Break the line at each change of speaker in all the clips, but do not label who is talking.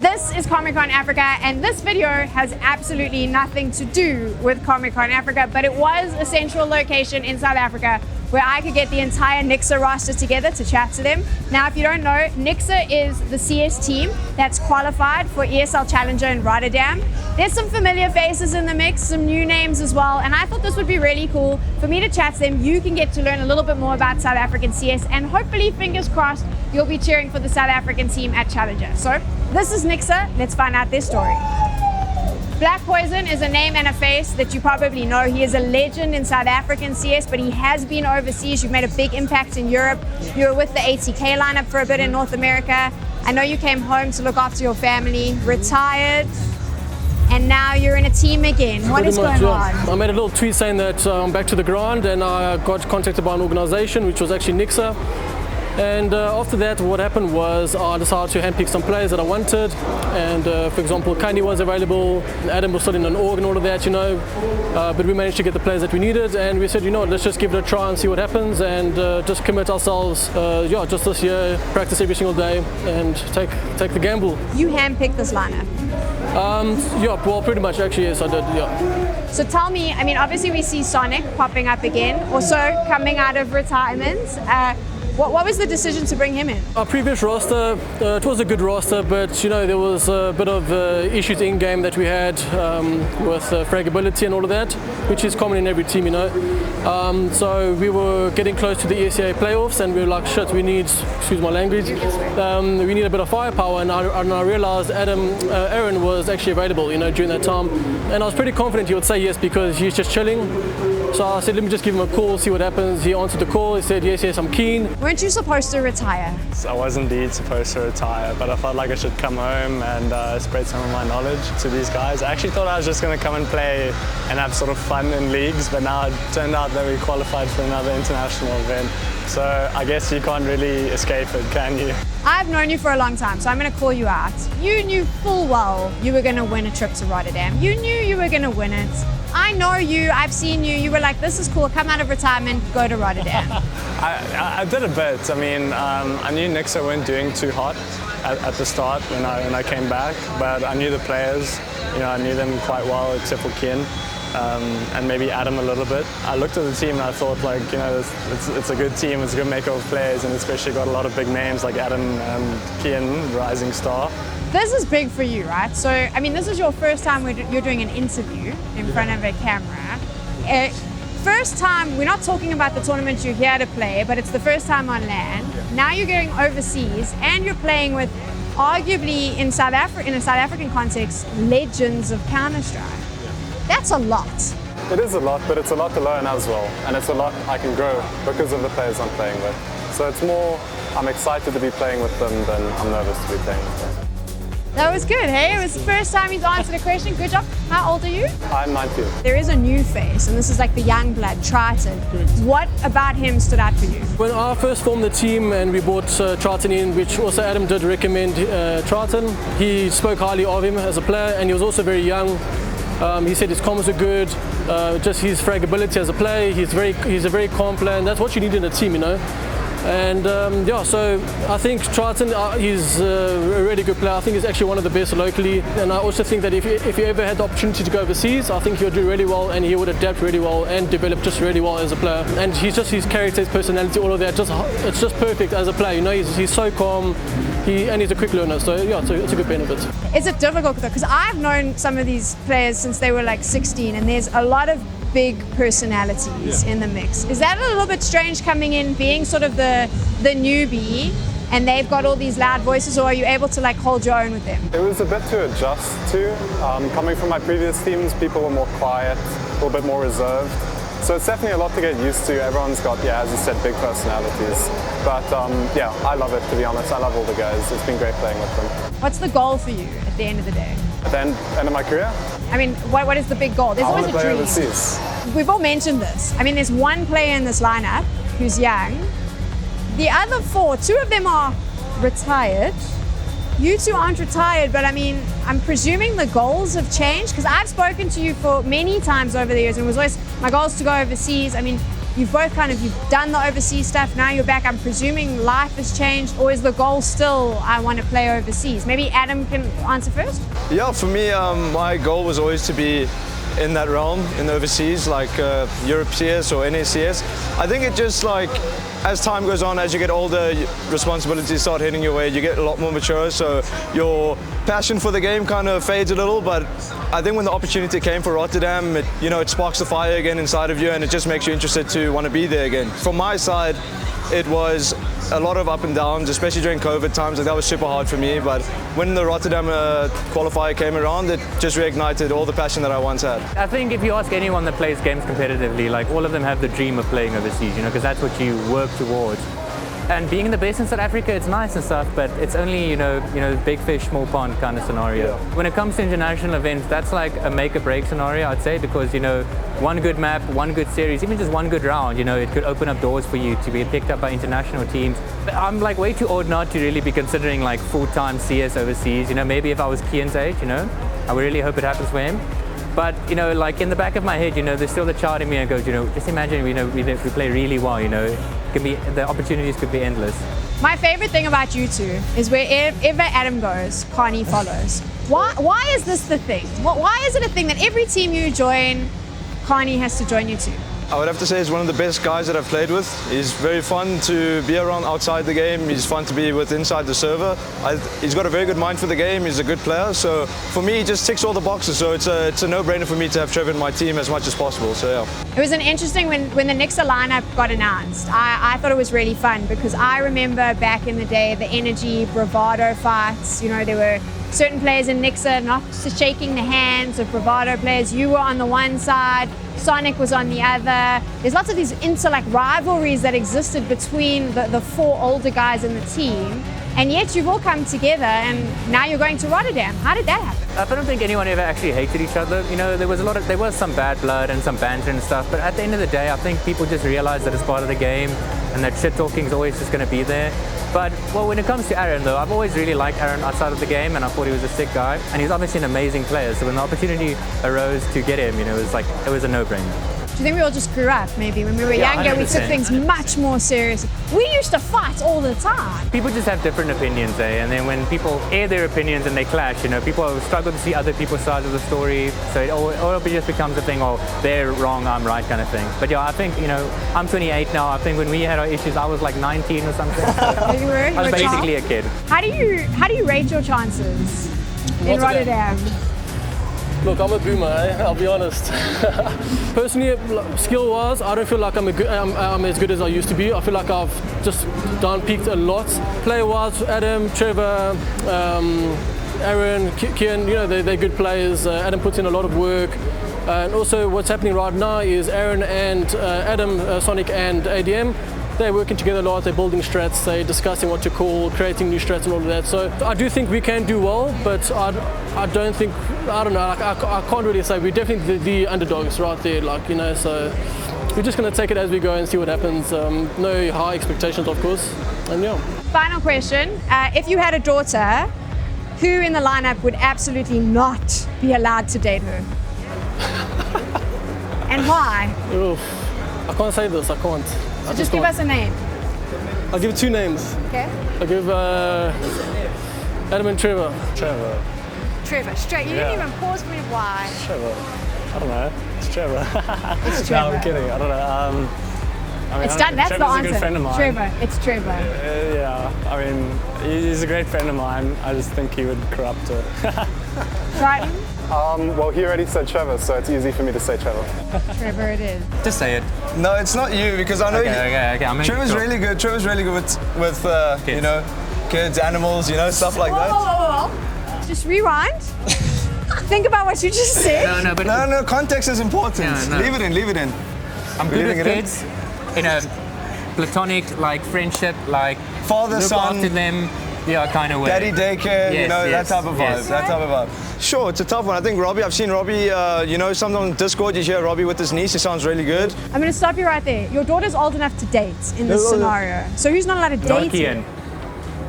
This is Comic-Con Africa, and this video has absolutely nothing to do with Comic-Con Africa, but it was a central location in South Africa where I could get the entire Nixa roster together to chat to them. Now, if you don't know, Nixa is the CS team that's qualified for ESL Challenger in Rotterdam. There's some familiar faces in the mix, some new names as well, and I thought this would be really cool for me to chat to them. You can get to learn a little bit more about South African CS, and hopefully, fingers crossed, you'll be cheering for the South African team at Challenger. So, this is Nixa. Let's find out their story. Black Poison is a name and a face that you probably know. He is a legend in South African CS, but he has been overseas. You've made a big impact in Europe. You were with the ATK lineup for a bit in North America. I know you came home to look after your family, retired, and now you're in a team again. What is going on?
I made a little tweet saying that I'm back to the grind, and I got contacted by an organization, which was actually Nixa. And after that, what happened was I decided to handpick some players that I wanted. And for example, Kani was available, Adam was still in an org and all of that, you know. But we managed to get the players that we needed, and we said, you know, let's just give it a try and see what happens, and just commit ourselves, just this year, practice every single day, and take the gamble.
You handpicked this lineup?
Yeah, well, pretty much actually, yes, I did, yeah.
So tell me, I mean, obviously we see Sonic popping up again, also coming out of retirement. What was the decision to bring him in?
Our previous roster, it was a good roster, but you know, there was a bit of issues in game that we had with fragability and all of that, which is common in every team, you know. So we were getting close to the ESL playoffs, and we were like, shit, we need, excuse my language, we need a bit of firepower, and I realized Aaron was actually available, you know, during that time, and I was pretty confident he would say yes because he's just chilling. So I said, let me just give him a call, see what happens. He answered the call, he said, yes, I'm keen.
Weren't you supposed to retire?
I was indeed supposed to retire, but I felt like I should come home and spread some of my knowledge to these guys. I actually thought I was just going to come and play and have sort of fun in leagues, but now it turned out that we qualified for another international event. So I guess you can't really escape it, can you?
I've known you for a long time, so I'm going to call you out. You knew full well you were going to win a trip to Rotterdam. You knew you were going to win it. I know you, I've seen you, you were like, this is cool, come out of retirement, go to Rotterdam.
I did a bit. I mean, I knew Nixa weren't doing too hot at the start when I came back, but I knew the players, you know, I knew them quite well except for Ken. And maybe Adam a little bit. I looked at the team and I thought, like, you know, it's a good team, it's a good makeup of players, and especially got a lot of big names like Adam and Ken, rising star.
This is big for you, right? So, I mean, this is your first time you're doing an interview in front of a camera. First time, we're not talking about the tournament you're here to play, but it's the first time on land. Now you're going overseas and you're playing with, arguably in a South African context, legends of Counter-Strike. That's a lot.
It is a lot, but it's a lot to learn as well. And it's a lot I can grow because of the players I'm playing with. So it's more, I'm excited to be playing with them than I'm nervous to be playing with them.
That was good, hey? It was the first time he's answered a question. Good job. How old are you?
I'm 19.
There is a new face, and this is like the young blood, Triton. What about him stood out for you?
When I first formed the team and we brought Triton in, which also Adam did recommend Triton, he spoke highly of him as a player, and he was also very young. He said his combos are good, just his fragability as a player, he's a very calm player, and that's what you need in a team, you know. And yeah, so I think Triton, he's a really good player. I think he's actually one of the best locally, and I also think that if he ever had the opportunity to go overseas, I think he would do really well, and he would adapt really well and develop just really well as a player. And he's just, his character, his personality, all of that, it's just perfect as a player, you know. He's so calm, and he's a quick learner, so yeah, it's a good benefit.
Is it difficult though? Because I've known some of these players since they were like 16, and there's a lot of big personalities in the mix. Is that a little bit strange coming in, being sort of the newbie, and they've got all these loud voices, or are you able to like hold your own with them?
It was a bit to adjust to. Coming from my previous teams, people were more quiet, a little bit more reserved. So it's definitely a lot to get used to. Everyone's got, yeah, as you said, big personalities. But yeah, I love it, to be honest. I love all the guys. It's been great playing with them.
What's the goal for you at the end of the day?
At the end of my career?
I mean, what is the big goal? There's always a dream.
Overseas.
We've all mentioned this. I mean, there's one player in this lineup who's young. The other four, two of them are retired. You two aren't retired, but I mean, I'm presuming the goals have changed, because I've spoken to you for many times over the years, and it was always, my goal is to go overseas. I mean, you've both you've done the overseas stuff, now you're back. I'm presuming life has changed, or is the goal still, I want to play overseas? Maybe Adam can answer first?
Yeah, for me, my goal was always to be in that realm, in the overseas, like Europe CS or NACS. I think it just as time goes on, as you get older, responsibilities start hitting your way, you get a lot more mature, so your passion for the game kind of fades a little, but I think when the opportunity came for Rotterdam, it sparks the fire again inside of you, and it just makes you interested to want to be there again. From my side, it was a lot of up and downs, especially during COVID times. That was super hard for me, but when the Rotterdam qualifier came around, it just reignited all the passion that I once had.
I think if you ask anyone that plays games competitively, all of them have the dream of playing overseas, because that's what you work towards. And being the best in South Africa, it's nice and stuff, but it's only, big fish, small pond kind of scenario. Yeah. When it comes to international events, that's like a make or break scenario, I'd say, because, one good map, one good series, even just one good round, it could open up doors for you to be picked up by international teams. But I'm way too old not to really be considering full-time CS overseas. Maybe if I was Kian's age, I would really hope it happens for him. But, in the back of my head, there's still the child in me that goes, just imagine, we play really well, the opportunities could be endless.
My favorite thing about you two is wherever Adam goes, Kani follows. Why is this the thing? Why is it a thing that every team you join, Kani has to join you too?
I would have to say he's one of the best guys that I've played with. He's very fun to be around outside the game. He's fun to be with inside the server. He's got a very good mind for the game. He's a good player. So for me, he just ticks all the boxes. So it's a no-brainer for me to have Trevor in my team as much as possible. So yeah.
It was an interesting when the Nixa lineup got announced. I thought it was really fun because I remember back in the day the energy, bravado fights. There were certain players in Nixa not shaking the hands of bravado players. You were on the one side, Sonic was on the other. There's lots of these rivalries that existed between the four older guys in the team, and yet you've all come together and now you're going to Rotterdam. How did that happen?
I don't think anyone ever actually hated each other. There was some bad blood and some banter and stuff, but at the end of the day, I think people just realized that it's part of the game and that shit talking is always just going to be there. But when it comes to Aaron though, I've always really liked Aaron outside of the game, and I thought he was a sick guy, and he's obviously an amazing player. So when the opportunity arose to get him, it was a no-brainer.
Do you think we all just grew up? Maybe when we were younger, 100%. We took things much more seriously. We used to fight all the time.
People just have different opinions, and then when people air their opinions and they clash, people struggle to see other people's sides of the story. So it all just becomes a thing, they're wrong, I'm right kind of thing. But yeah, I think, I'm 28 now. I think when we had our issues, I was 19 or something.
You were?
I was basically a kid.
How do you rate your chances in Rotterdam?
Look, I'm a boomer, I'll be honest. Personally, skill-wise, I don't feel like I'm as good as I used to be. I feel like I've just down-peaked a lot. Player-wise, Adam, Trevor, Aaron, Kian, they're good players. Adam puts in a lot of work. And also what's happening right now is Aaron and Adam, Sonic and ADM, they're working together a lot, they're building strats, they're discussing what to call, creating new strats and all of that. So I do think we can do well, but I don't think, I don't know, I can't really say. We're definitely the underdogs right there, so we're just going to take it as we go and see what happens. No high expectations, of course, and yeah.
Final question, if you had a daughter, who in the lineup would absolutely not be allowed to date her? And why?
Oof. I can't say this, I can't.
So just give us a name.
I'll give two names.
Okay.
I'll give Adam and Trevor.
Trevor, straight. You didn't even pause for me. Why?
Trevor. I don't know. It's Trevor.
It's Trevor.
No, I'm kidding. I don't know.
It's done. That's
Trevor's
the answer.
a good friend of mine.
Trevor. It's Trevor.
Yeah. He's a great friend of mine. I just think he would corrupt her.
Triton?
Well, he already said Trevor, so it's easy for me to say Trevor.
Trevor it is.
Just say it.
No, it's not you, because I know
Okay.
Trevor's really good. Trevor's really good with kids, animals, stuff like that.
Whoa. Just rewind. Think about what you just said.
No, context is important.
No.
Leave it in.
I'm good with kids in a platonic, friendship,
father,
look
son,
after them, kind of way.
daddy daycare, that type of vibe.
Yes.
That type of vibe. Sure, it's a tough one. I think Robbie, I've seen Robbie, sometimes on Discord you hear Robbie with his niece, it sounds really good.
I'm going to stop you right there. Your daughter's old enough to date in this scenario. So who's not allowed to date
Kian,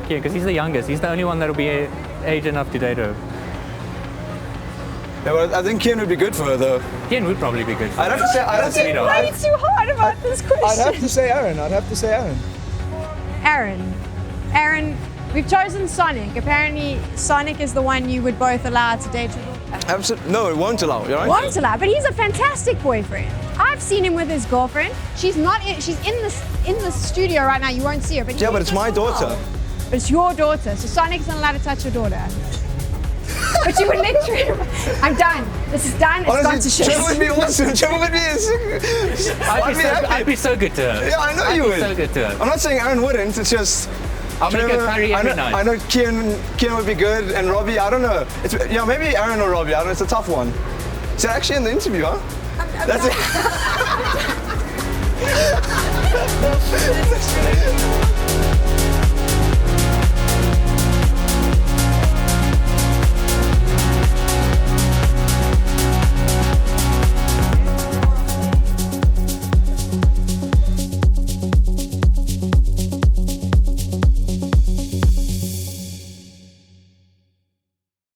because he's the youngest. He's the only one that'll be age enough to date her.
Yeah, well, I think Kian would be good for her though.
Kian would probably be good.
I'd have to say. I'd have to say.
Why are you too hard about this question?
I'd have to say Aaron. I'd have to say Aaron.
Aaron, we've chosen Sonic. Apparently, Sonic is the one you would both allow to date your daughter.
Absolutely. No, it won't allow. You're right.
Won't allow, but he's a fantastic boyfriend. I've seen him with his girlfriend. She's not. She's in the studio right now. You won't see her, but
Yeah, but it's my daughter.
But it's your daughter, so Sonic's not allowed to touch your daughter. But you would literally. I'm done. This is done. It's gone to shit.
Trevor would be awesome. Trevor would be.
I'd be so good to her.
Yeah, I know you would.
So good to her.
I'm not saying Aaron wouldn't. It's just.
I'll make her curry every night.
I know Kian would be good, and Robbie. I don't know. It's maybe Aaron or Robbie. I don't know. It's a tough one. Is it actually in the interview, huh? That's it.